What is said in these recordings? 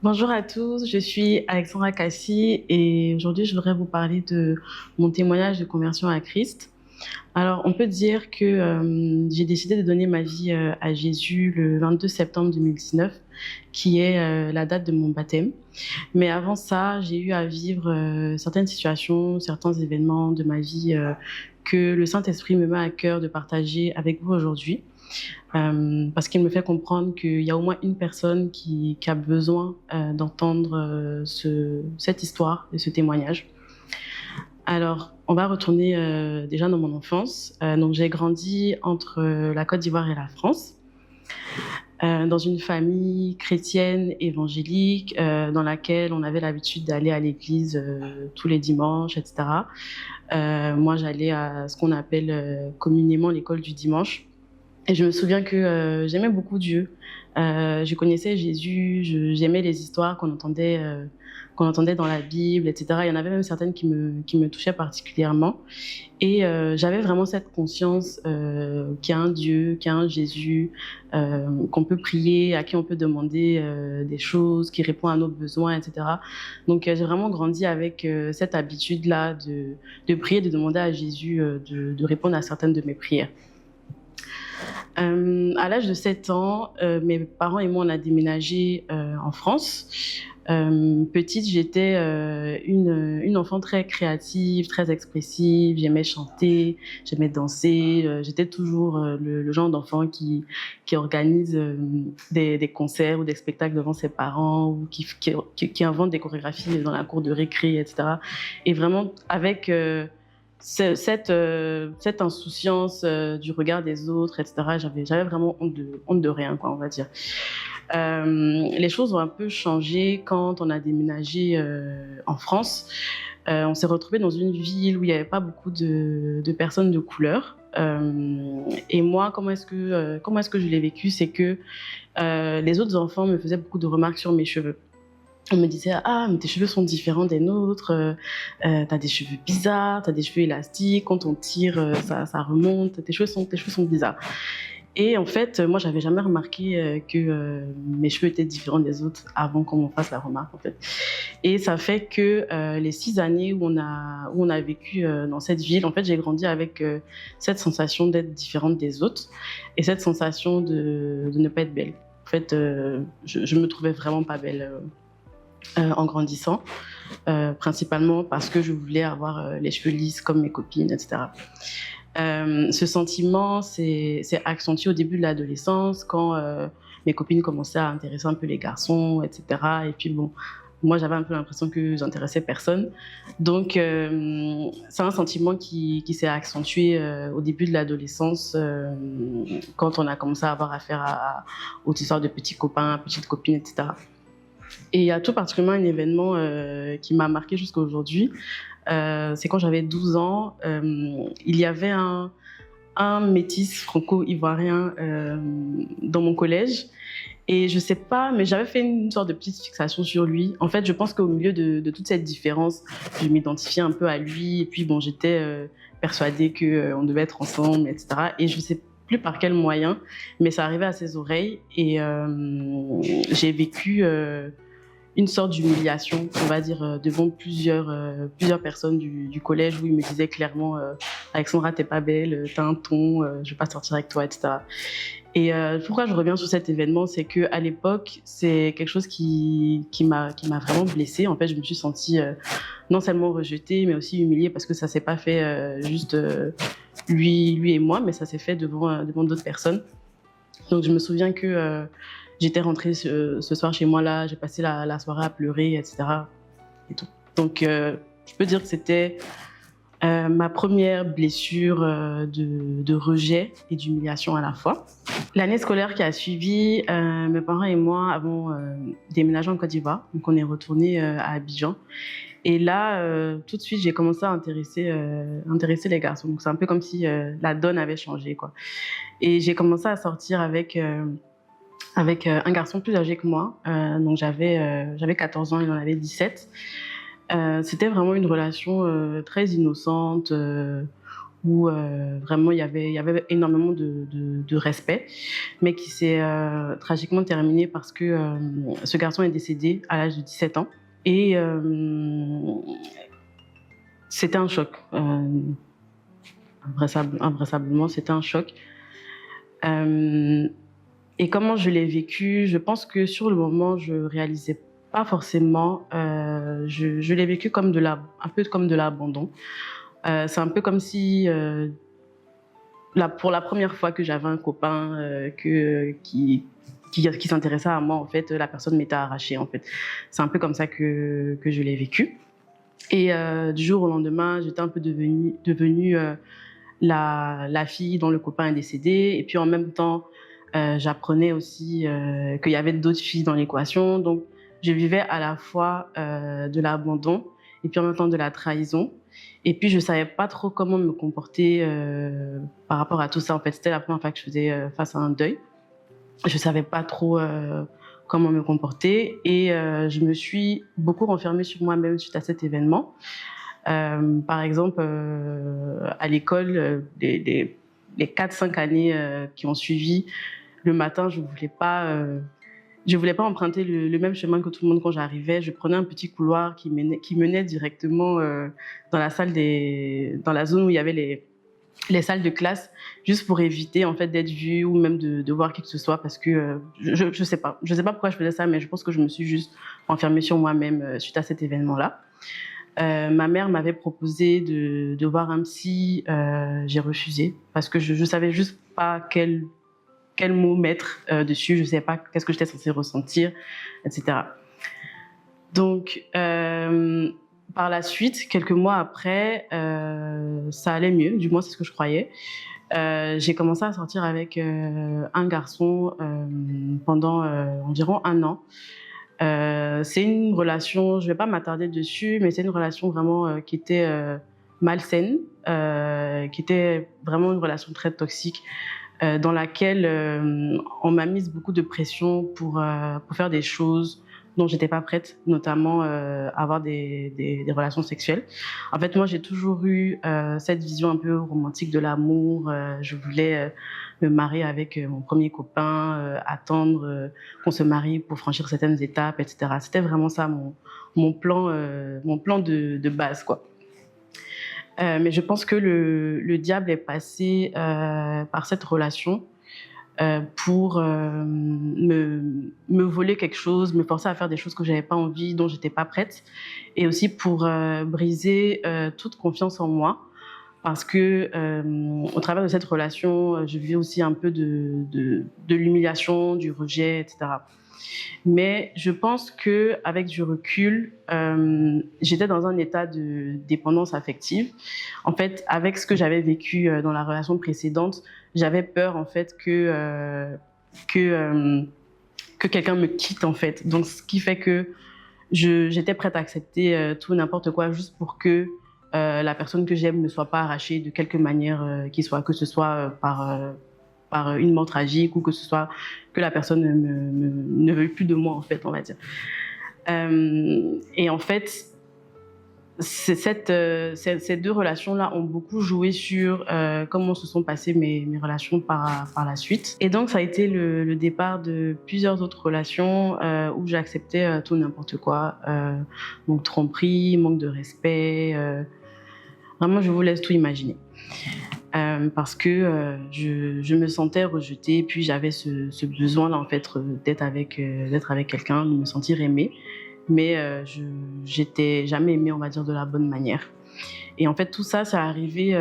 Bonjour à tous, je suis Alexandra Cassi et aujourd'hui je voudrais vous parler de mon témoignage de conversion à Christ. Alors on peut dire que j'ai décidé de donner ma vie à Jésus le 22 septembre 2019, qui est la date de mon baptême. Mais avant ça, j'ai eu à vivre certaines situations, certains événements de ma vie que le Saint-Esprit me met à cœur de partager avec vous aujourd'hui. Parce qu'il me fait comprendre qu'il y a au moins une personne qui a besoin d'entendre cette histoire et ce témoignage. Alors, on va retourner déjà dans mon enfance. Donc, j'ai grandi entre la Côte d'Ivoire et la France, dans une famille chrétienne évangélique, dans laquelle on avait l'habitude d'aller à l'église tous les dimanches, etc. Moi, j'allais à ce qu'on appelle communément l'école du dimanche. Et je me souviens que j'aimais beaucoup Dieu. Je connaissais Jésus, j'aimais les histoires qu'on entendait dans la Bible, etc. Il y en avait même certaines qui me touchaient particulièrement. Et j'avais vraiment cette conscience qu'il y a un Dieu, qu'il y a un Jésus, qu'on peut prier, à qui on peut demander des choses, qui répond à nos besoins, etc. Donc j'ai vraiment grandi avec cette habitude-là de prier, de demander à Jésus de répondre à certaines de mes prières. À l'âge de 7 ans, mes parents et moi, on a déménagé en France. Petite, j'étais une enfant très créative, très expressive. J'aimais chanter, j'aimais danser. J'étais toujours le genre d'enfant qui organise des concerts ou des spectacles devant ses parents ou qui invente des chorégraphies dans la cour de récré, etc. Et vraiment, avec cette insouciance du regard des autres, etc., j'avais vraiment honte de rien, quoi, on va dire. Les choses ont un peu changé quand on a déménagé en France. On s'est retrouvé dans une ville où il n'y avait pas beaucoup de personnes de couleur. Et moi, comment est-ce que je l'ai vécu, c'est que les autres enfants me faisaient beaucoup de remarques sur mes cheveux. On me disait, ah, mais tes cheveux sont différents des nôtres, t'as des cheveux bizarres, t'as des cheveux élastiques, quand on tire, ça remonte, tes cheveux sont bizarres. Et en fait, moi, j'avais jamais remarqué que mes cheveux étaient différents des autres avant qu'on m'en fasse la remarque, en fait. Et ça fait que les 6 années où on a vécu dans cette ville, en fait, j'ai grandi avec cette sensation d'être différente des autres et cette sensation de ne pas être belle. En fait, je me trouvais vraiment pas belle en grandissant, principalement parce que je voulais avoir les cheveux lisses comme mes copines, etc. Ce sentiment s'est accentué au début de l'adolescence quand mes copines commençaient à intéresser un peu les garçons, etc. Et puis bon, moi j'avais un peu l'impression que j'intéressais personne. Donc c'est un sentiment qui s'est accentué au début de l'adolescence quand on a commencé à avoir affaire aux histoires de petits copains, petites copines, etc. Et il y a tout particulièrement un événement qui m'a marqué jusqu'à aujourd'hui. C'est quand j'avais 12 ans. Il y avait un métis franco-ivoirien dans mon collège. Et je sais pas, mais j'avais fait une sorte de petite fixation sur lui. En fait, je pense qu'au milieu de toute cette différence, je m'identifiais un peu à lui. Et puis, bon, j'étais persuadée qu'on devait être ensemble, etc. Et je sais plus par quel moyen, mais ça arrivait à ses oreilles. Et j'ai vécu une sorte d'humiliation, on va dire, devant plusieurs personnes du collège où ils me disaient clairement Alexandra, t'es pas belle, t'as un ton, je vais pas sortir avec toi, etc. Et pourquoi je reviens sur cet événement, c'est que à l'époque, c'est quelque chose qui m'a vraiment blessée. En fait, je me suis sentie non seulement rejetée, mais aussi humiliée parce que ça s'est pas fait juste lui et moi, mais ça s'est fait devant d'autres personnes. Donc je me souviens que j'étais rentrée ce soir chez moi là, j'ai passé la soirée à pleurer, etc. Et tout. Donc je peux dire que c'était ma première blessure de rejet et d'humiliation à la fois. L'année scolaire qui a suivi, mes parents et moi avons déménagé en Côte d'Ivoire, donc on est retourné à Abidjan. Et là, tout de suite, j'ai commencé à intéresser les garçons. Donc c'est un peu comme si la donne avait changé, quoi. Et j'ai commencé à sortir avec un garçon plus âgé que moi. Donc j'avais 14 ans, il en avait 17. C'était vraiment une relation très innocente où vraiment il y avait énormément de respect, mais qui s'est tragiquement terminé parce que ce garçon est décédé à l'âge de 17 ans. Et c'était un choc. Invraisemblablement, c'était un choc. Et comment je l'ai vécu, je pense que sur le moment, je réalisais pas forcément. Je l'ai vécu comme un peu comme de l'abandon. C'est un peu comme si, pour la première fois que j'avais un copain qui s'intéressait à moi, en fait, la personne m'était arrachée, en fait. C'est un peu comme ça que je l'ai vécu. Et du jour au lendemain, j'étais un peu devenue la fille dont le copain est décédé. Et puis en même temps, j'apprenais aussi qu'il y avait d'autres filles dans l'équation. Donc, je vivais à la fois de l'abandon et puis en même temps de la trahison. Et puis, je ne savais pas trop comment me comporter par rapport à tout ça. En fait, c'était la première fois que je faisais face à un deuil. Je ne savais pas trop comment me comporter. Et je me suis beaucoup renfermée sur moi-même suite à cet événement. Par exemple, à l'école, les 4-5 années qui ont suivi, le matin, je voulais pas emprunter le même chemin que tout le monde quand j'arrivais. Je prenais un petit couloir qui menait directement dans dans la zone où il y avait les salles de classe, juste pour éviter en fait d'être vue ou même de voir qui que ce soit, parce que je sais pas pourquoi je faisais ça, mais je pense que je me suis juste enfermée sur moi-même suite à cet événement-là. Ma mère m'avait proposé de voir un psy, j'ai refusé parce que je savais juste pas quel mot mettre dessus, je savais pas qu'est-ce que j'étais censée ressentir, etc. Donc, par la suite, quelques mois après, ça allait mieux, du moins c'est ce que je croyais. J'ai commencé à sortir avec un garçon pendant environ 1 an. C'est une relation, je ne vais pas m'attarder dessus, mais c'est une relation vraiment qui était malsaine, qui était vraiment une relation très toxique, dans laquelle on m'a mise beaucoup de pression pour faire des choses dont j'étais pas prête, notamment avoir des relations sexuelles. En fait, moi, j'ai toujours eu cette vision un peu romantique de l'amour. Je voulais me marier avec mon premier copain, attendre qu'on se marie pour franchir certaines étapes, etc. C'était vraiment ça mon plan de base, quoi. Mais je pense que le diable est passé par cette relation pour me voler quelque chose, me forcer à faire des choses que j'avais pas envie, dont j'étais pas prête, et aussi pour briser toute confiance en moi, parce que au travers de cette relation, je vivais aussi un peu de l'humiliation, du rejet, etc. Mais je pense qu'avec du recul, j'étais dans un état de dépendance affective. En fait, avec ce que j'avais vécu dans la relation précédente, j'avais peur en fait que quelqu'un me quitte en fait. Donc, ce qui fait que j'étais prête à accepter tout n'importe quoi juste pour que la personne que j'aime ne soit pas arrachée de quelque manière que ce soit par une mort tragique ou que ce soit que la personne ne veuille plus de moi, en fait, on va dire. Et en fait, ces deux relations-là ont beaucoup joué sur comment se sont passées mes relations par la suite. Et donc, ça a été le départ de plusieurs autres relations où j'acceptais tout n'importe quoi. Donc, tromperie, manque de respect. Vraiment, je vous laisse tout imaginer. Parce que je me sentais rejetée, puis j'avais ce besoin-là, en fait, d'être avec quelqu'un, de me sentir aimée. Mais j'étais jamais aimée, on va dire, de la bonne manière. Et en fait, tout ça, ça arrivé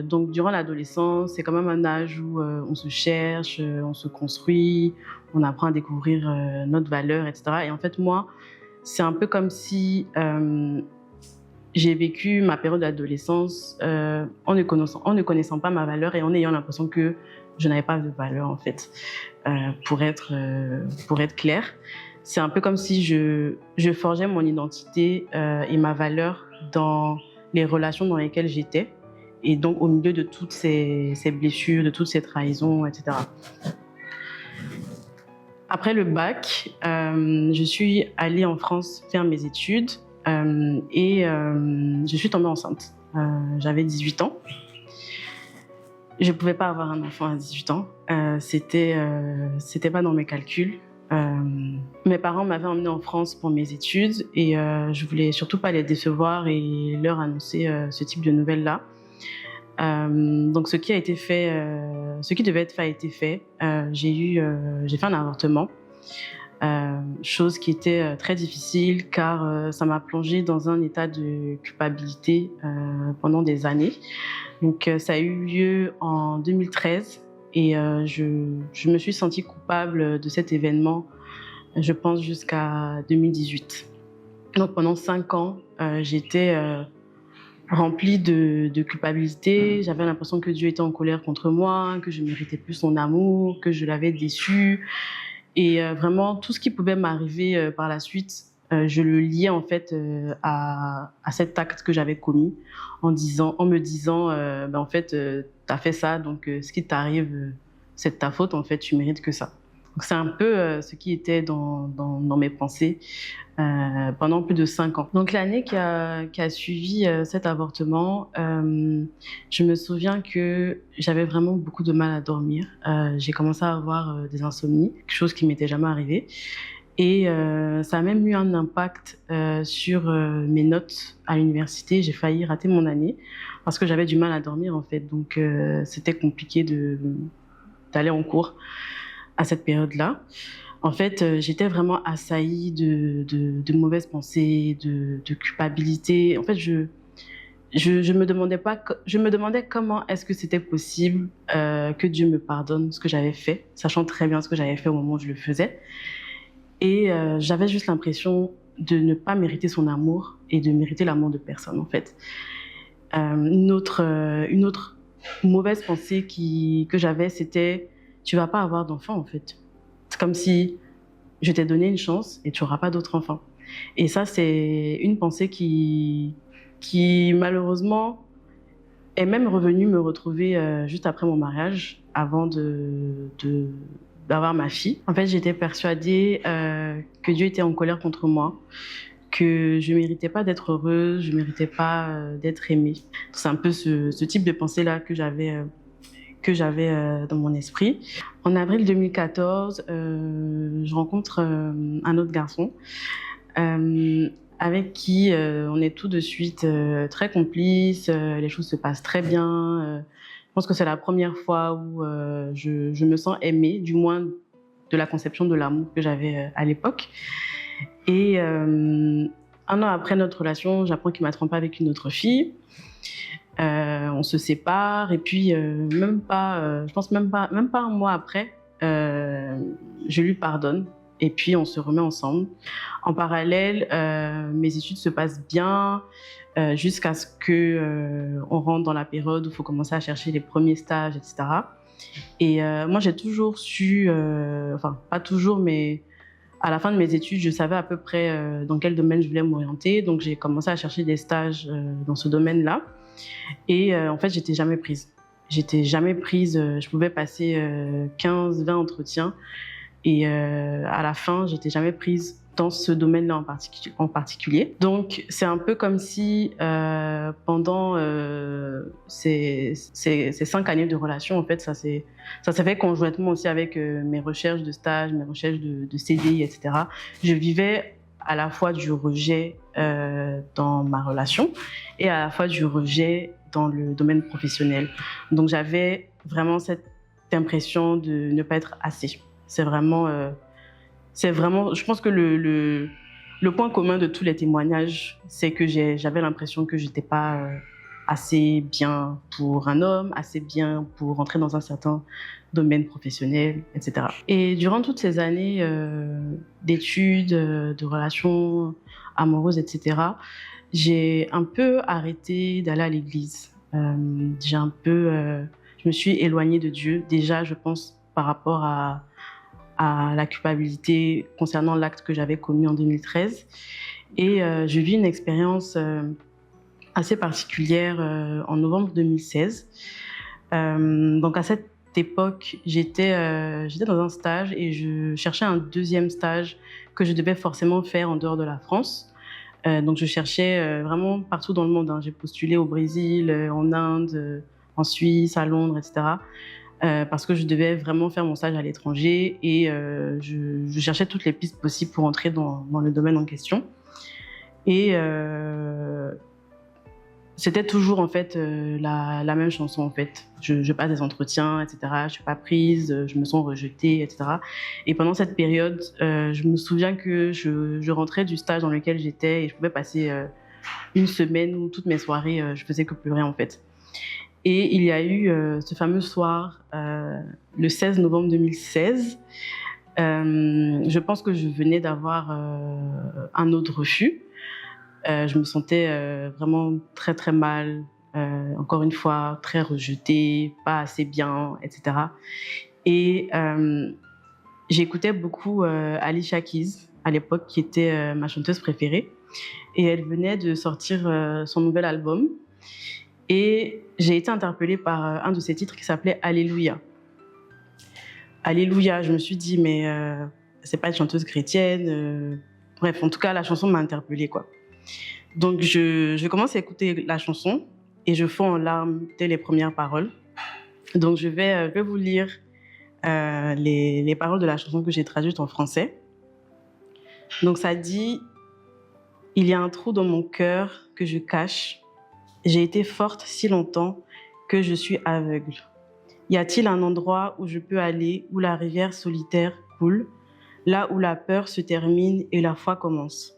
donc durant l'adolescence. C'est quand même un âge où on se cherche, on se construit, on apprend à découvrir notre valeur, etc. Et en fait, moi, c'est un peu comme si j'ai vécu ma période d'adolescence en ne connaissant pas ma valeur et en ayant l'impression que je n'avais pas de valeur, en fait, pour être claire. C'est un peu comme si je forgeais mon identité et ma valeur dans les relations dans lesquelles j'étais, et donc au milieu de toutes ces blessures, de toutes ces trahisons, etc. Après le bac, je suis allée en France faire mes études et je suis tombée enceinte. J'avais 18 ans. Je ne pouvais pas avoir un enfant à 18 ans. C'était pas dans mes calculs. Euh, Mes parents m'avaient emmenée en France pour mes études et je voulais surtout pas les décevoir et leur annoncer ce type de nouvelles-là. Donc ce qui a été fait, ce qui devait être fait a été fait. J'ai fait un avortement. Chose qui était très difficile car ça m'a plongée dans un état de culpabilité pendant des années. Donc ça a eu lieu en 2013 et je me suis sentie coupable de cet événement, je pense jusqu'à 2018. Donc pendant 5 ans, j'étais remplie de culpabilité. J'avais l'impression que Dieu était en colère contre moi, que je ne méritais plus son amour, que je l'avais déçu. Et vraiment, tout ce qui pouvait m'arriver par la suite, je le liais en fait à cet acte que j'avais commis en me disant, en fait, tu as fait ça, donc ce qui t'arrive, c'est de ta faute, en fait, tu mérites que ça. Donc c'est un peu ce qui était dans mes pensées pendant plus de 5 ans. Donc l'année qui a suivi cet avortement, je me souviens que j'avais vraiment beaucoup de mal à dormir. J'ai commencé à avoir des insomnies, quelque chose qui m'était jamais arrivé. Et ça a même eu un impact sur mes notes à l'université. J'ai failli rater mon année parce que j'avais du mal à dormir en fait. Donc c'était compliqué d'aller en cours à cette période-là. En fait, j'étais vraiment assaillie de mauvaises pensées, de culpabilité. En fait, je me demandais pas, je me demandais comment est-ce que c'était possible que Dieu me pardonne ce que j'avais fait, sachant très bien ce que j'avais fait au moment où je le faisais. Et j'avais juste l'impression de ne pas mériter son amour et de mériter l'amour de personne, en fait. Une autre mauvaise pensée que j'avais, c'était tu vas pas avoir d'enfant, en fait. C'est comme si je t'ai donné une chance et tu n'auras pas d'autre enfant. Et ça, c'est une pensée qui malheureusement, est même revenue me retrouver juste après mon mariage, avant d'avoir ma fille. En fait, j'étais persuadée que Dieu était en colère contre moi, que je ne méritais pas d'être heureuse, je ne méritais pas d'être aimée. C'est un peu ce type de pensée-là que j'avais dans mon esprit. En avril 2014, je rencontre un autre garçon avec qui on est tout de suite très complices, les choses se passent très bien. Je pense que c'est la première fois où je me sens aimée, du moins de la conception de l'amour que j'avais à l'époque. Et 1 an après notre relation, j'apprends qu'il m'a trompée avec une autre fille. On se sépare et puis je pense même pas un mois après, je lui pardonne et puis on se remet ensemble. En parallèle, mes études se passent bien jusqu'à ce que on rentre dans la période où il faut commencer à chercher les premiers stages, etc. Et moi, j'ai toujours su, enfin pas toujours, mais à la fin de mes études, je savais à peu près dans quel domaine je voulais m'orienter. Donc j'ai commencé à chercher des stages dans ce domaine-là. Et en fait, j'étais jamais prise. J'étais jamais prise. Je pouvais passer 15-20 entretiens. Et à la fin, j'étais jamais prise dans ce domaine-là en particulier. Donc, c'est un peu comme si pendant ces 5 années de relation, en fait, ça s'est fait conjointement aussi avec mes recherches de stage, mes recherches de CDI, etc. Je vivais à la fois du rejet dans ma relation et à la fois du rejet dans le domaine professionnel. Donc, j'avais vraiment cette impression de ne pas être assez. C'est vraiment, je pense que le point commun de tous les témoignages, c'est que j'avais l'impression que je n'étais pas assez bien pour un homme, assez bien pour rentrer dans un certain domaine professionnel, etc. Et durant toutes ces années d'études, de relations amoureuses, etc., j'ai un peu arrêté d'aller à l'église. Je me suis éloignée de Dieu, déjà, je pense, par rapport à la culpabilité concernant l'acte que j'avais commis en 2013. Et je vis une expérience assez particulière en novembre 2016. Donc à cette époque, j'étais dans un stage et je cherchais un deuxième stage que je devais forcément faire en dehors de la France. Donc je cherchais vraiment partout dans le monde. J'ai postulé au Brésil, en Inde, en Suisse, à Londres, etc. Parce que je devais vraiment faire mon stage à l'étranger et je cherchais toutes les pistes possibles pour entrer dans le domaine en question. Et c'était toujours en fait la même chanson en fait. Je passe des entretiens, etc. Je suis pas prise, je me sens rejetée, etc. Et pendant cette période, je me souviens que je rentrais du stage dans lequel j'étais et je pouvais passer une semaine où toutes mes soirées, je faisais que pleurer en fait. Et il y a eu ce fameux soir, le 16 novembre 2016. Je pense que je venais d'avoir un autre refus. Je me sentais vraiment très très mal, encore une fois très rejetée, pas assez bien, etc. Et j'écoutais beaucoup Alicia Keys à l'époque, qui était ma chanteuse préférée, et elle venait de sortir son nouvel album. Et j'ai été interpellée par un de ses titres qui s'appelait Alléluia. Alléluia, je me suis dit mais c'est pas une chanteuse chrétienne. Bref, en tout cas la chanson m'a interpellée quoi. Donc, je commence à écouter la chanson et je fonds en larmes dès les premières paroles. Donc, je vais vous lire les paroles de la chanson que j'ai traduite en français. Donc, ça dit « Il y a un trou dans mon cœur que je cache. J'ai été forte si longtemps que je suis aveugle. Y a-t-il un endroit où je peux aller, où la rivière solitaire coule, là où la peur se termine et la foi commence?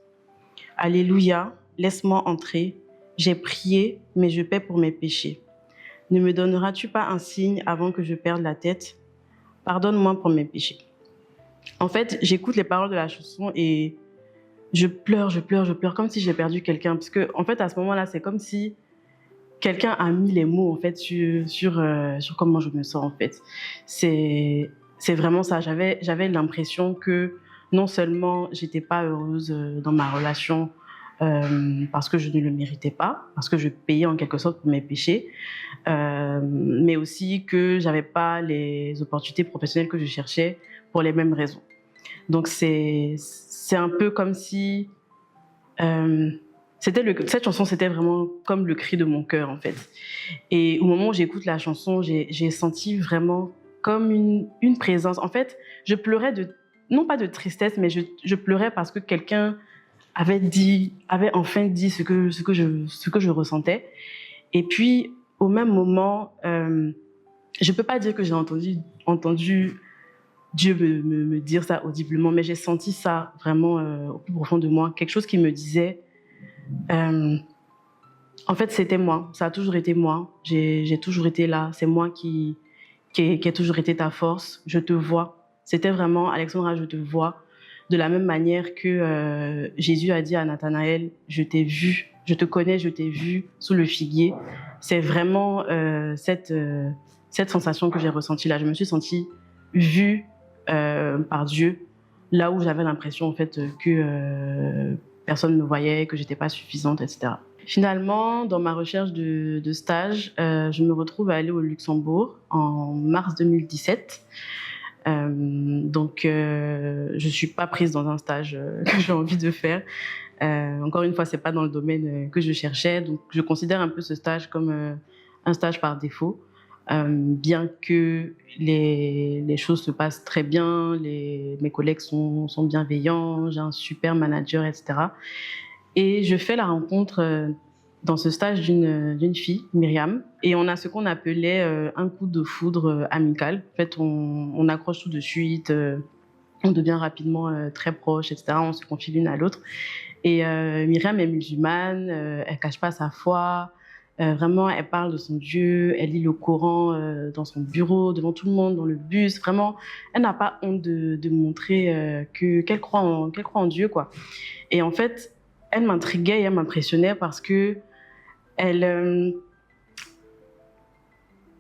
Alléluia. Laisse-moi entrer. J'ai prié, mais je paie pour mes péchés. Ne me donneras-tu pas un signe avant que je perde la tête? Pardonne-moi pour mes péchés. » En fait, j'écoute les paroles de la chanson et je pleure, comme si j'ai perdu quelqu'un. Parce que, en fait, à ce moment-là, c'est comme si quelqu'un a mis les mots, en fait, sur comment je me sens, en fait. C'est vraiment ça. J'avais l'impression que non seulement j'étais pas heureuse dans ma relation, parce que je ne le méritais pas, parce que je payais en quelque sorte pour mes péchés, mais aussi que j'avais pas les opportunités professionnelles que je cherchais pour les mêmes raisons. Donc c'est un peu comme si cette chanson c'était vraiment comme le cri de mon cœur en fait. Et au moment où j'écoute la chanson, j'ai senti vraiment comme une présence. En fait, je pleurais non pas de tristesse, mais je pleurais parce que quelqu'un avait enfin dit ce que je ressentais. Et puis, au même moment, je peux pas dire que j'ai entendu Dieu me dire ça audiblement, mais j'ai senti ça vraiment au plus profond de moi, quelque chose qui me disait, en fait, c'était moi, ça a toujours été moi, j'ai toujours été là, c'est moi qui a toujours été ta force, je te vois. C'était vraiment, Alexandra, je te vois. De la même manière que Jésus a dit à Nathanaël, je t'ai vu, je te connais, je t'ai vu sous le figuier. C'est vraiment cette sensation que j'ai ressentie là. Je me suis sentie vue par Dieu, là où j'avais l'impression en fait que personne ne me voyait, que j'étais pas suffisante, etc. Finalement, dans ma recherche de stage, je me retrouve à aller au Luxembourg en mars 2017. Donc, je suis pas prise dans un stage que j'ai envie de faire. Encore une fois, c'est pas dans le domaine que je cherchais. Donc, je considère un peu ce stage comme un stage par défaut. Bien que les choses se passent très bien, mes collègues sont bienveillants, j'ai un super manager, etc. Et je fais la rencontre dans ce stage d'une fille, Myriam, et on a ce qu'on appelait un coup de foudre amical. En fait, on accroche tout de suite, on devient rapidement très proches, etc. On se confie l'une à l'autre. Et Myriam est musulmane, elle cache pas sa foi. Vraiment, elle parle de son Dieu, elle lit le Coran dans son bureau, devant tout le monde, dans le bus. Vraiment, elle n'a pas honte de montrer qu'elle croit en Dieu, quoi. Et en fait, elle m'intriguait et elle m'impressionnait parce que elle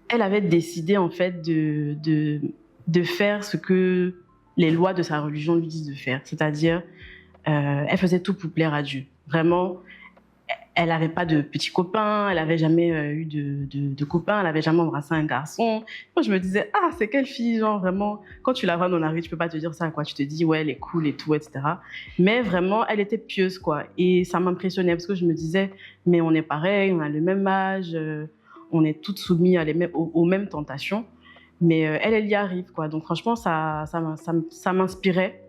avait décidé en fait de faire ce que les lois de sa religion lui disent de faire, c'est-à-dire elle faisait tout pour plaire à Dieu. Vraiment, elle n'avait pas de petits copains, elle n'avait jamais eu de copains, elle n'avait jamais embrassé un garçon. Moi, je me disais, ah, c'est quelle fille, genre vraiment, quand tu la vois dans la rue, tu peux pas te dire ça, quoi. Tu te dis, ouais, elle est cool et tout, etc. Mais vraiment, elle était pieuse, quoi. Et ça m'impressionnait parce que je me disais, mais on est pareil, on a le même âge, on est toutes soumises aux mêmes tentations, mais elle y arrive, quoi. Donc franchement, ça m'inspirait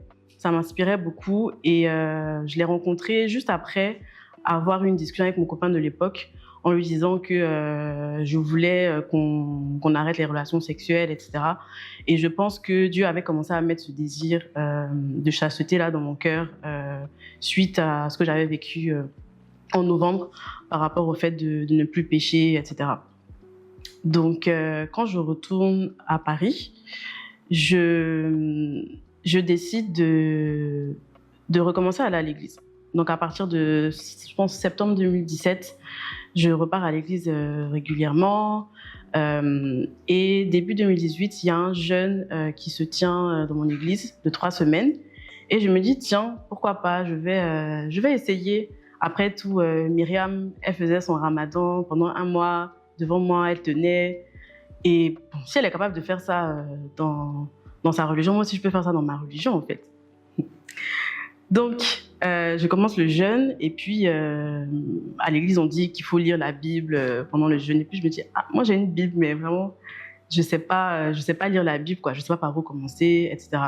beaucoup, et je l'ai rencontrée juste après avoir eu une discussion avec mon copain de l'époque, en lui disant que je voulais qu'on arrête les relations sexuelles, etc. Et je pense que Dieu avait commencé à mettre ce désir de chasteté là dans mon cœur suite à ce que j'avais vécu en novembre par rapport au fait de ne plus pécher, etc. Donc, quand je retourne à Paris, je décide de recommencer à aller à l'église. Donc, à partir de, je pense, septembre 2017, je repars à l'église régulièrement. Et début 2018, il y a un jeûne qui se tient dans mon église de 3 semaines. Et je me dis, tiens, pourquoi pas, je vais essayer. Après tout, Myriam, elle faisait son ramadan pendant 1 mois. Devant moi, elle tenait. Et bon, si elle est capable de faire ça dans sa religion, moi aussi, je peux faire ça dans ma religion, en fait. Donc, je commence le jeûne, et puis à l'église, on dit qu'il faut lire la Bible pendant le jeûne. Et puis je me dis, ah, moi j'ai une Bible, mais vraiment, je sais pas lire la Bible, quoi. Je sais pas par où commencer, etc.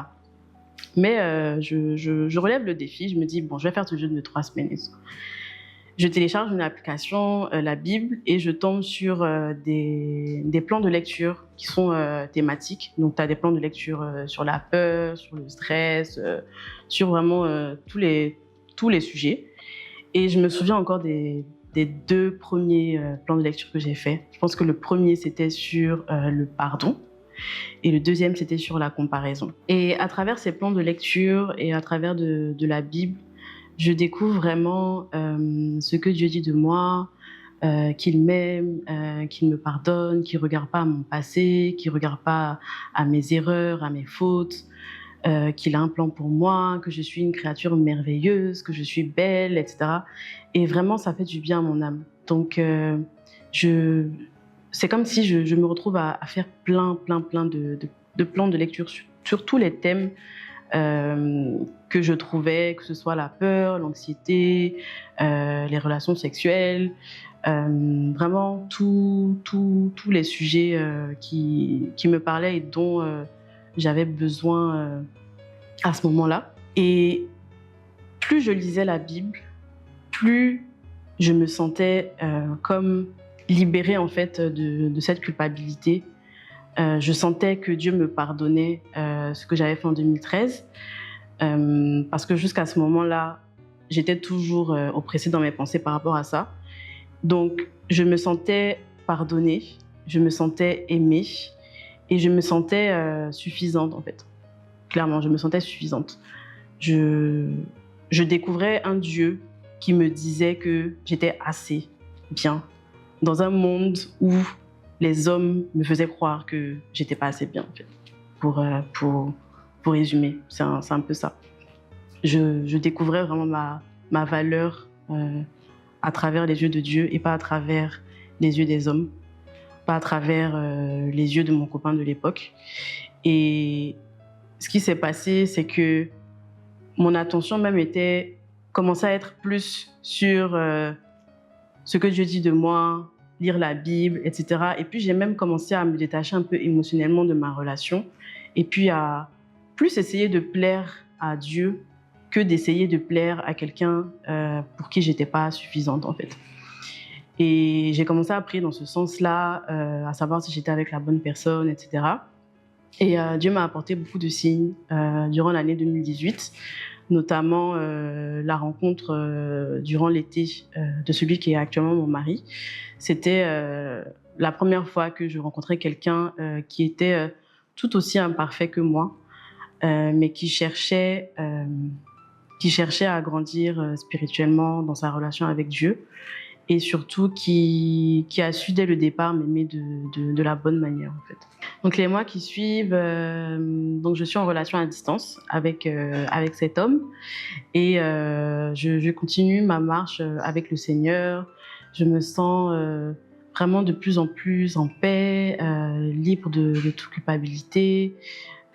Mais je relève le défi. Je me dis, bon, je vais faire ce jeûne de 3 semaines. Je télécharge une application, la Bible, et je tombe sur des plans de lecture qui sont thématiques. Donc, tu as des plans de lecture sur la peur, sur le stress, sur vraiment tous les sujets. Et je me souviens encore des 2 premiers plans de lecture que j'ai faits. Je pense que le premier, c'était sur le pardon, et le deuxième, c'était sur la comparaison. Et à travers ces plans de lecture et à travers de la Bible, je découvre vraiment ce que Dieu dit de moi, qu'il m'aime, qu'il me pardonne, qu'il ne regarde pas à mon passé, qu'il ne regarde pas à mes erreurs, à mes fautes, qu'il a un plan pour moi, que je suis une créature merveilleuse, que je suis belle, etc. Et vraiment, ça fait du bien à mon âme. Donc, c'est comme si je me retrouve à faire plein de plans de lecture sur tous les thèmes que je trouvais, que ce soit la peur, l'anxiété, les relations sexuelles, vraiment tous les sujets qui me parlaient et dont j'avais besoin à ce moment-là. Et plus je lisais la Bible, plus je me sentais comme libérée en fait de cette culpabilité. Je sentais que Dieu me pardonnait ce que j'avais fait en 2013, parce que jusqu'à ce moment-là, j'étais toujours oppressée dans mes pensées par rapport à ça. Donc, je me sentais pardonnée, je me sentais aimée, et je me sentais suffisante, en fait. Clairement, je me sentais suffisante. Je découvrais un Dieu qui me disait que j'étais assez bien dans un monde où les hommes me faisaient croire que j'étais pas assez bien, en fait. Pour résumer, c'est un peu ça. Je découvrais vraiment ma valeur à travers les yeux de Dieu, et pas à travers les yeux des hommes, pas à travers les yeux de mon copain de l'époque. Et ce qui s'est passé, c'est que mon attention même commençait à être plus sur ce que Dieu dit de moi, lire la Bible, etc. Et puis j'ai même commencé à me détacher un peu émotionnellement de ma relation, et puis à plus essayer de plaire à Dieu que d'essayer de plaire à quelqu'un pour qui j'étais pas suffisante, en fait. Et j'ai commencé à prier dans ce sens-là, à savoir si j'étais avec la bonne personne, etc. Et Dieu m'a apporté beaucoup de signes durant l'année 2018, notamment la rencontre durant l'été de celui qui est actuellement mon mari. C'était la première fois que je rencontrais quelqu'un qui était tout aussi imparfait que moi, mais qui cherchait à grandir spirituellement dans sa relation avec Dieu, et surtout qui a su dès le départ m'aimer de la bonne manière, en fait. Donc les mois qui suivent, donc je suis en relation à distance avec cet homme, et je continue ma marche avec le Seigneur. Je me sens vraiment de plus en plus en paix, libre de toute culpabilité.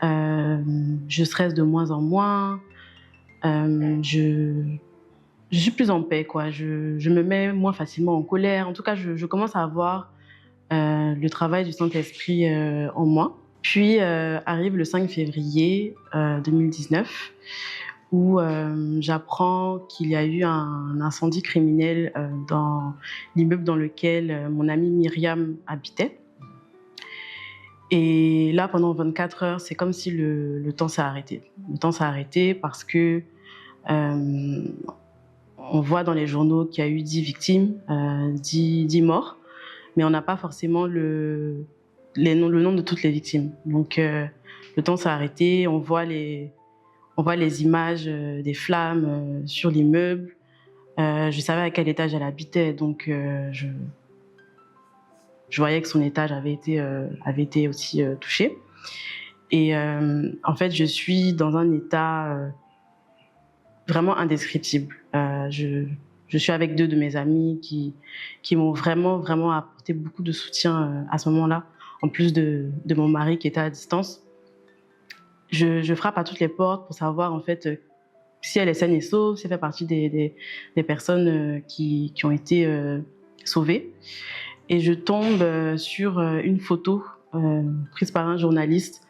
Je stresse de moins en moins. Je suis plus en paix, quoi. Je me mets moins facilement en colère. En tout cas, je commence à avoir le travail du Saint-Esprit en moi. Puis arrive le 5 février 2019 où j'apprends qu'il y a eu un incendie criminel dans l'immeuble dans lequel mon amie Myriam habitait. Et là, pendant 24 heures, c'est comme si le temps s'est arrêté. Le temps s'est arrêté parce que on voit dans les journaux qu'il y a eu 10 victimes, 10 morts, mais on n'a pas forcément le nom de toutes les victimes. Donc, le temps s'est arrêté, on voit les images des flammes sur l'immeuble. Je savais à quel étage elle habitait, donc je voyais que son étage avait été aussi touché. Et en fait, je suis dans un état vraiment indescriptible. Je suis avec 2 de mes amis qui m'ont vraiment apporté beaucoup de soutien à ce moment-là, en plus de mon mari qui était à distance. Je frappe à toutes les portes pour savoir en fait si elle est saine et sauve, si elle fait partie des personnes qui ont été sauvées. Et je tombe sur une photo prise par un journaliste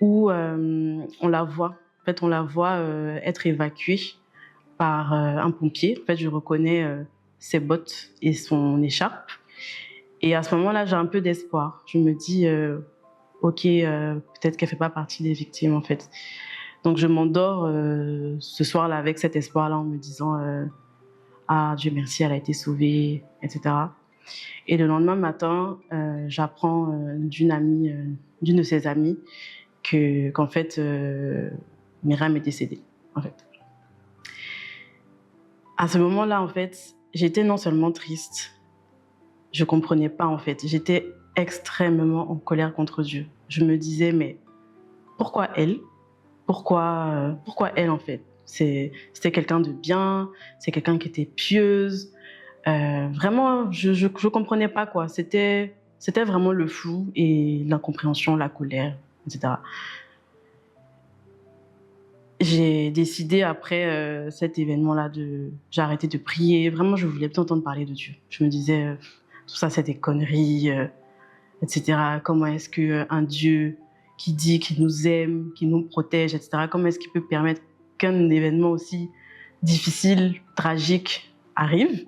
où on la voit. En fait, on la voit être évacuée par un pompier. En fait, je reconnais ses bottes et son écharpe. Et à ce moment-là, j'ai un peu d'espoir. Je me dis, ok, peut-être qu'elle fait pas partie des victimes, en fait. Donc, je m'endors ce soir-là avec cet espoir-là en me disant, ah, Dieu merci, elle a été sauvée, etc. Et le lendemain matin, j'apprends d'une de ses amies qu'en fait, Myriam est décédée, en fait. À ce moment-là, en fait, j'étais non seulement triste, je comprenais pas, en fait. J'étais extrêmement en colère contre Dieu. Je me disais, mais pourquoi elle? Pourquoi elle, en fait? C'était quelqu'un de bien, c'est quelqu'un qui était pieuse. Vraiment, je comprenais pas, quoi. C'était vraiment le flou et l'incompréhension, la colère, etc. J'ai décidé après cet événement-là j'ai arrêté de prier. Vraiment, je voulais plus entendre parler de Dieu. Je me disais, tout ça, c'est des conneries, etc. Comment est-ce qu'un Dieu qui dit qu'il nous aime, qui nous protège, etc., comment est-ce qu'il peut permettre qu'un événement aussi difficile, tragique arrive?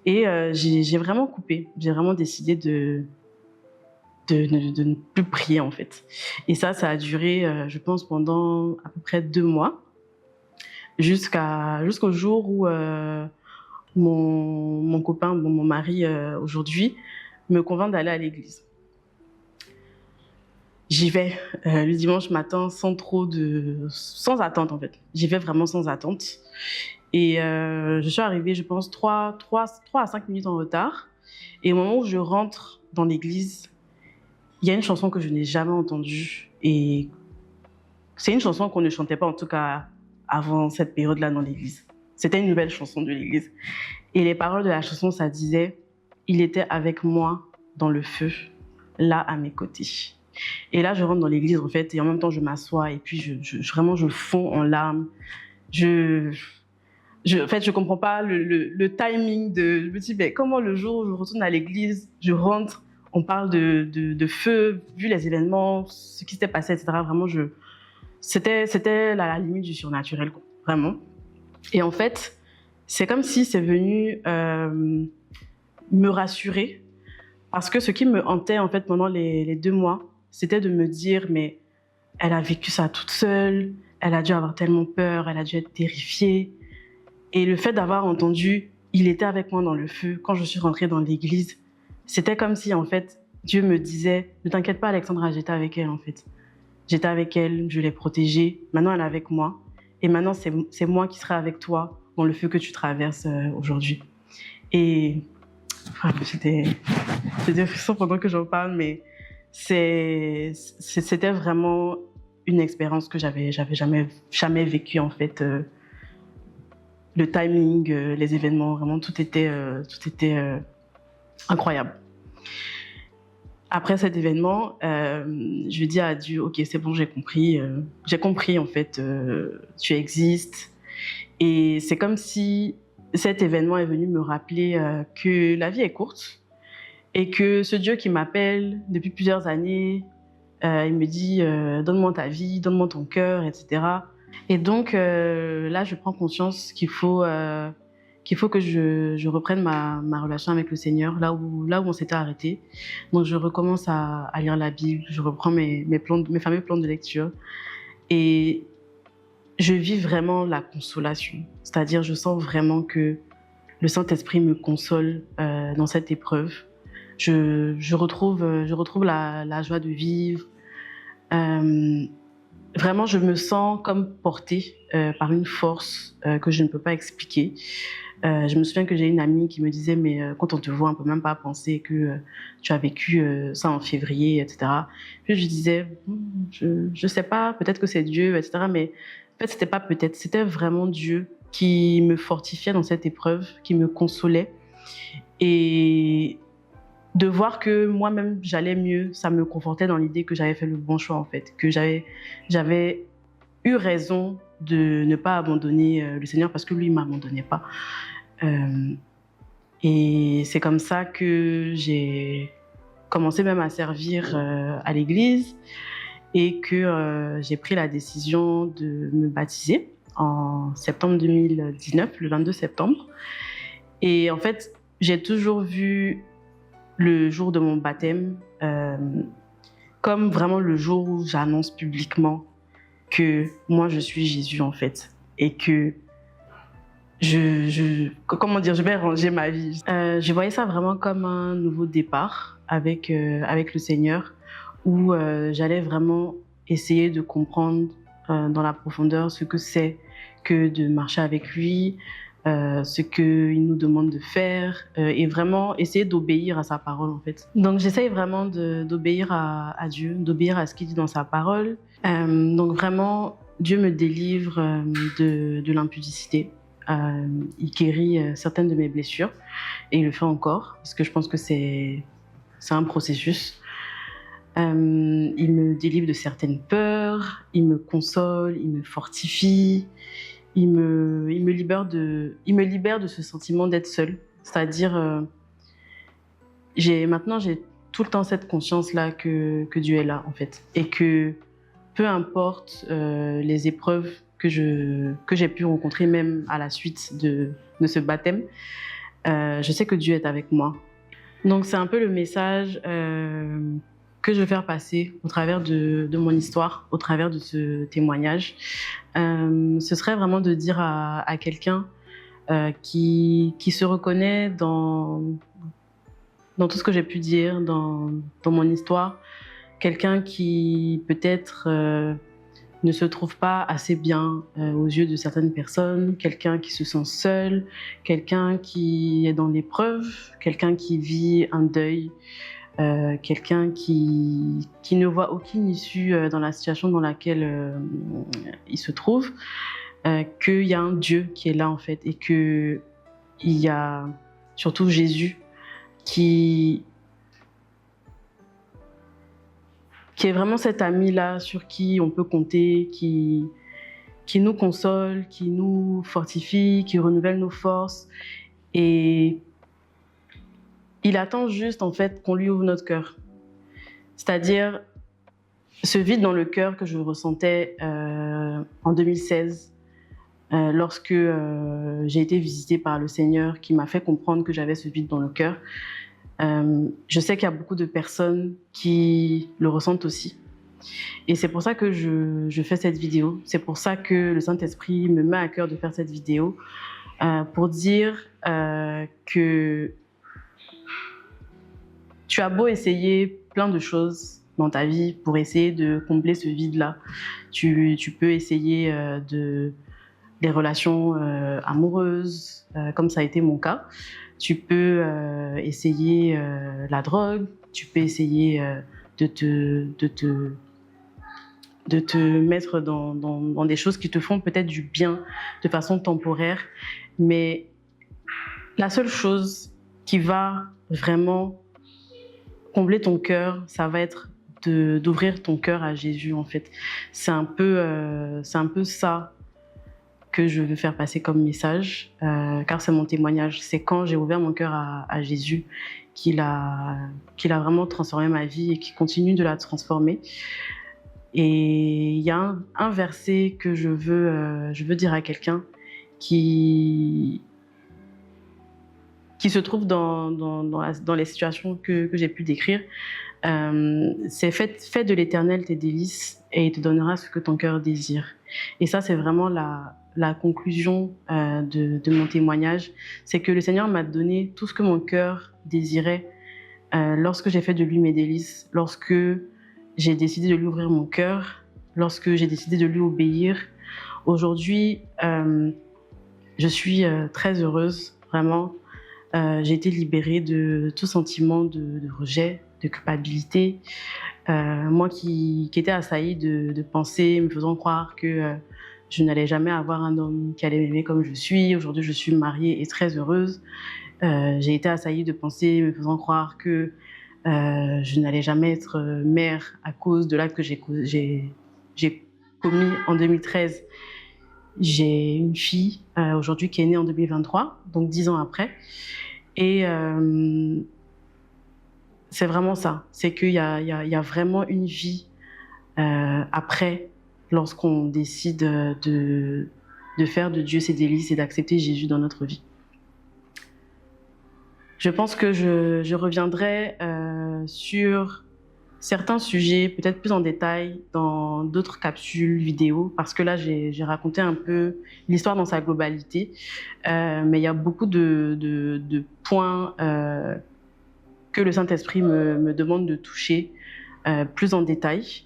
Et j'ai vraiment coupé. J'ai vraiment décidé de ne plus prier, en fait. Et ça a duré, je pense, pendant à peu près 2 mois, jusqu'au jour où mon copain, mon mari aujourd'hui, me convainc d'aller à l'église. J'y vais le dimanche matin sans attente, en fait. J'y vais vraiment sans attente. Et je suis arrivée, je pense, 3 à 5 minutes en retard. Et au moment où je rentre dans l'église, il y a une chanson que je n'ai jamais entendue. Et c'est une chanson qu'on ne chantait pas, en tout cas, avant cette période-là dans l'église. C'était une nouvelle chanson de l'église. Et les paroles de la chanson, ça disait « Il était avec moi dans le feu, là à mes côtés ». Et là, je rentre dans l'église, en fait, et en même temps, je m'assois, et puis vraiment, je fonds en larmes. En fait, je comprends pas le timing je me dis, mais comment le jour où je retourne à l'église, je rentre, on parle de feu, vu les événements, ce qui s'était passé, etc. Vraiment, c'était la limite du surnaturel, quoi, vraiment. Et en fait, c'est comme si c'est venu me rassurer, parce que ce qui me hantait, en fait, pendant les 2 mois, c'était de me dire, mais elle a vécu ça toute seule, elle a dû avoir tellement peur, elle a dû être terrifiée. Et le fait d'avoir entendu « Il était avec moi dans le feu » quand je suis rentrée dans l'église, c'était comme si, en fait, Dieu me disait « Ne t'inquiète pas, Alexandra, j'étais avec elle, en fait. J'étais avec elle, je l'ai protégée, maintenant elle est avec moi. Et maintenant, c'est moi qui serai avec toi dans le feu que tu traverses aujourd'hui. » Et c'était frustrant pendant que j'en parle, mais c'était vraiment une expérience que j'avais jamais vécue, en fait. Le timing, les événements, vraiment tout était incroyable. Après cet événement, je dis à Dieu, ok, c'est bon, j'ai compris en fait, tu existes. Et c'est comme si cet événement est venu me rappeler que la vie est courte Et que ce Dieu qui m'appelle depuis plusieurs années, il me dit donne-moi ta vie, donne-moi ton cœur, etc. Et donc là, je prends conscience qu'il faut que je reprenne ma relation avec le Seigneur, là où on s'était arrêté. Donc je recommence à lire la Bible, je reprends mes fameux plans de lecture et je vis vraiment la consolation. C'est-à-dire, je sens vraiment que le Saint-Esprit me console dans cette épreuve. Je retrouve la joie de vivre. Vraiment, je me sens comme portée par une force que je ne peux pas expliquer. Je me souviens que j'ai une amie qui me disait mais quand on te voit, on peut même pas penser que tu as vécu ça en février, etc. Puis je disais, je sais pas, peut-être que c'est Dieu, etc. Mais en fait, c'était pas peut-être, c'était vraiment Dieu qui me fortifiait dans cette épreuve, qui me consolait. Et de voir que moi-même j'allais mieux, ça me confortait dans l'idée que j'avais fait le bon choix en fait, que j'avais eu raison de ne pas abandonner le Seigneur parce que lui, il ne m'abandonnait pas. Et c'est comme ça que j'ai commencé même à servir à l'église et que j'ai pris la décision de me baptiser en septembre 2019, le 22 septembre. Et en fait, j'ai toujours vu le jour de mon baptême comme vraiment le jour où j'annonce publiquement que moi je suis Jésus en fait et que je vais ranger ma vie. Je voyais ça vraiment comme un nouveau départ avec le Seigneur où j'allais vraiment essayer de comprendre dans la profondeur ce que c'est que de marcher avec lui, ce qu'il nous demande de faire et vraiment essayer d'obéir à sa parole en fait. Donc j'essaye vraiment d'obéir à Dieu, d'obéir à ce qu'il dit dans sa parole. Donc vraiment, Dieu me délivre de l'impudicité. Il guérit certaines de mes blessures et il le fait encore parce que je pense que c'est un processus. Il me délivre de certaines peurs, il me console, il me fortifie. Il me libère de ce sentiment d'être seule. C'est-à-dire, maintenant, j'ai tout le temps cette conscience-là que Dieu est là, en fait. Et que peu importe les épreuves que j'ai pu rencontrer, même à la suite de ce baptême, je sais que Dieu est avec moi. Donc, c'est un peu le message que je veux faire passer au travers de mon histoire, au travers de ce témoignage. Ce serait vraiment de dire à quelqu'un qui se reconnaît dans tout ce que j'ai pu dire, dans mon histoire, quelqu'un qui peut-être ne se trouve pas assez bien aux yeux de certaines personnes, quelqu'un qui se sent seul, quelqu'un qui est dans l'épreuve, quelqu'un qui vit un deuil, quelqu'un qui ne voit aucune issue dans la situation dans laquelle il se trouve, qu'il y a un Dieu qui est là en fait et qu'il y a surtout Jésus qui est vraiment cet ami-là sur qui on peut compter, qui nous console, qui nous fortifie, qui renouvelle nos forces. Et il attend juste en fait qu'on lui ouvre notre cœur. C'est-à-dire ce vide dans le cœur que je ressentais en 2016 lorsque j'ai été visitée par le Seigneur qui m'a fait comprendre que j'avais ce vide dans le cœur. Je sais qu'il y a beaucoup de personnes qui le ressentent aussi. Et c'est pour ça que je fais cette vidéo. C'est pour ça que le Saint-Esprit me met à cœur de faire cette vidéo pour dire que tu as beau essayer plein de choses dans ta vie pour essayer de combler ce vide-là. Tu peux essayer des relations amoureuses, comme ça a été mon cas. Tu peux essayer la drogue, tu peux essayer de te mettre dans des choses qui te font peut-être du bien de façon temporaire. Mais la seule chose qui va vraiment combler ton cœur, ça va être d'ouvrir ton cœur à Jésus en fait. C'est un peu ça que je veux faire passer comme message, car c'est mon témoignage. C'est quand j'ai ouvert mon cœur à Jésus qu'il a vraiment transformé ma vie et qui continue de la transformer. Et il y a un verset que je veux dire à quelqu'un qui se trouve dans les situations que j'ai pu décrire. C'est fais de l'Éternel tes délices et il te donnera ce que ton cœur désire. Et ça, c'est vraiment la conclusion de mon témoignage. C'est que le Seigneur m'a donné tout ce que mon cœur désirait lorsque j'ai fait de lui mes délices, lorsque j'ai décidé de lui ouvrir mon cœur, lorsque j'ai décidé de lui obéir. Aujourd'hui, je suis très heureuse, vraiment. J'ai été libérée de tout sentiment de rejet, de culpabilité. Moi qui étais assaillie de pensées me faisant croire que je n'allais jamais avoir un homme qui allait m'aimer comme je suis. Aujourd'hui, je suis mariée et très heureuse. J'ai été assaillie de pensées me faisant croire que je n'allais jamais être mère à cause de l'acte que j'ai commis en 2013. J'ai une fille aujourd'hui qui est née en 2023, donc 10 ans après. Et c'est vraiment ça, c'est qu'il y a vraiment une vie après, lorsqu'on décide de faire de Dieu ses délices et d'accepter Jésus dans notre vie. Je pense que je reviendrai sur certains sujets, peut-être plus en détail, dans d'autres capsules vidéo, parce que là, j'ai raconté un peu l'histoire dans sa globalité, mais il y a beaucoup de points que le Saint-Esprit me demande de toucher plus en détail,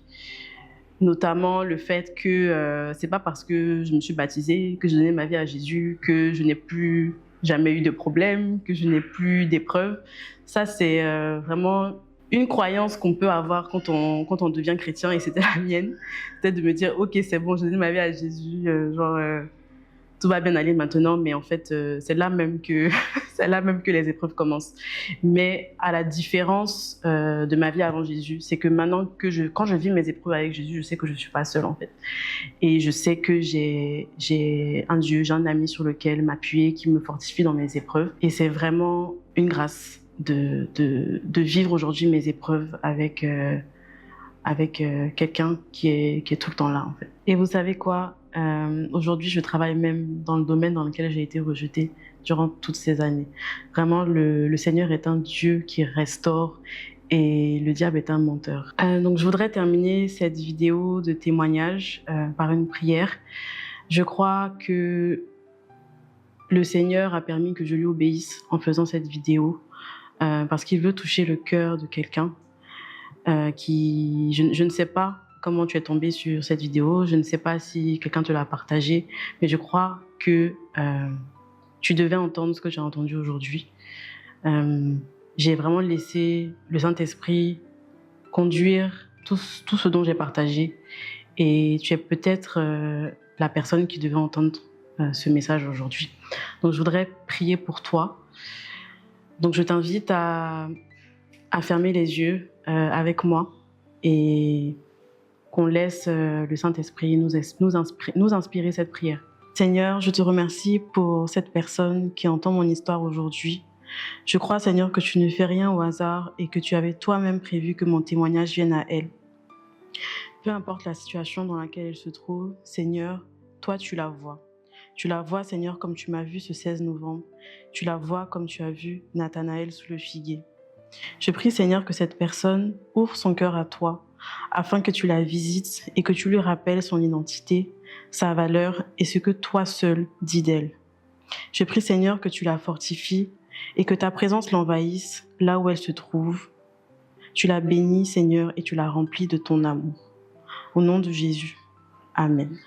notamment le fait que c'est pas parce que je me suis baptisée, que j'ai donné ma vie à Jésus, que je n'ai plus jamais eu de problème, que je n'ai plus d'épreuves. Ça, c'est vraiment une croyance qu'on peut avoir quand on devient chrétien, et c'était la mienne. Peut-être de me dire, ok, c'est bon, j'ai donné ma vie à Jésus, tout va bien aller maintenant, mais en fait, c'est là même que c'est là même que les épreuves commencent. Mais à la différence de ma vie avant Jésus, c'est que maintenant quand je vis mes épreuves avec Jésus, je sais que je suis pas seule en fait, et je sais que j'ai un Dieu, j'ai un ami sur lequel m'appuyer, qui me fortifie dans mes épreuves, et c'est vraiment une grâce de vivre aujourd'hui mes épreuves avec quelqu'un qui est tout le temps là en fait. Et vous savez quoi? Aujourd'hui, je travaille même dans le domaine dans lequel j'ai été rejetée durant toutes ces années. Vraiment, le Seigneur est un Dieu qui restaure et le diable est un menteur. Donc, je voudrais terminer cette vidéo de témoignage par une prière. Je crois que le Seigneur a permis que je lui obéisse en faisant cette vidéo parce qu'il veut toucher le cœur de quelqu'un je ne sais pas comment tu es tombé sur cette vidéo, je ne sais pas si quelqu'un te l'a partagée, mais je crois que tu devais entendre ce que tu as entendu aujourd'hui. J'ai vraiment laissé le Saint-Esprit conduire tout ce dont j'ai partagé, et tu es peut-être la personne qui devait entendre ce message aujourd'hui. Donc je voudrais prier pour toi. Donc je t'invite à fermer les yeux avec moi et qu'on laisse le Saint-Esprit nous inspirer cette prière. Seigneur, je te remercie pour cette personne qui entend mon histoire aujourd'hui. Je crois, Seigneur, que tu ne fais rien au hasard et que tu avais toi-même prévu que mon témoignage vienne à elle. Peu importe la situation dans laquelle elle se trouve, Seigneur, toi tu la vois. Tu la vois, Seigneur, comme tu m'as vu ce 16 novembre. Tu la vois comme tu as vu Nathanaël sous le figuier. Je prie, Seigneur, que cette personne ouvre son cœur à toi, afin que tu la visites et que tu lui rappelles son identité, sa valeur et ce que toi seul dis d'elle. Je prie, Seigneur, que tu la fortifies et que ta présence l'envahisse là où elle se trouve. Tu la bénis, Seigneur, et tu la remplis de ton amour. Au nom de Jésus. Amen.